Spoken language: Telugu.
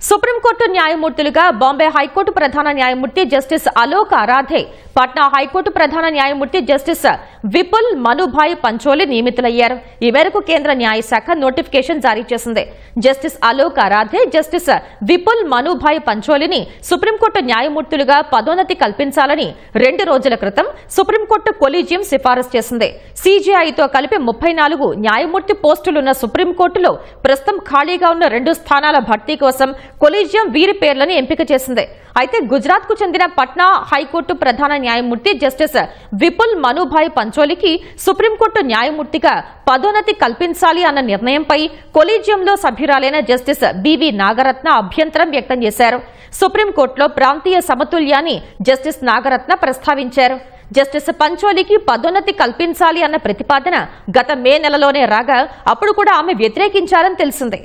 సుప్రీంకోర్టు న్యాయమూర్తులుగా బాంబే హైకోర్టు ప్రధాన న్యాయమూర్తి జస్టిస్ అలోక్ ఆరాధే, పట్నా హైకోర్టు ప్రధాన న్యాయమూర్తి జస్టిస్ విపుల్ మనుభాయ్ పంచోలి నియమితులయ్యారు. ఈ మేరకు కేంద్ర న్యాయశాఖ నోటిఫికేషన్ జారీ చేసింది. జస్టిస్ అలోక్ ఆరాధే, జస్టిస్ విపుల్ మనుభాయ్ పంచోలిని సుప్రీంకోర్టు న్యాయమూర్తులుగా పదోన్నతి కల్పించాలని 2 రోజుల క్రితం సుప్రీంకోర్టు కొలీజియం సిఫారసు చేసింది. సీజీఐతో కలిపి 34 న్యాయమూర్తి పోస్టులున్న సుప్రీంకోర్టులో ప్రస్తుతం ఖాళీగా ఉన్న 2 స్థానాల భర్తీ కోసం కొలీజియం వీరి పేర్లను ఎంపిక చేసింది. అయితే గుజరాత్ కు చెందిన పట్నా హైకోర్టు ప్రధాన న్యాయమూర్తి జస్టిస్ విపుల్ మనుభాయ్ పంచోలికి సుప్రీంకోర్టు న్యాయమూర్తిగా పదోన్నతి కల్పించాలి అన్న నిర్ణయంపై కొలీజియంలో సభ్యురాలైన జస్టిస్ బివి నాగరత్న అభ్యంతరం వ్యక్తం చేశారు. సుప్రీంకోర్టులో ప్రాంతీయ సమతుల్యాన్ని జస్టిస్ నాగరత్న ప్రస్తావించారు. జస్టిస్ పంచోలికి పదోన్నతి కల్పించాలి అన్న ప్రతిపాదన గత మే నెలలోనే రాగా అప్పుడు కూడా ఆమె వ్యతిరేకించారని తెలిసింది.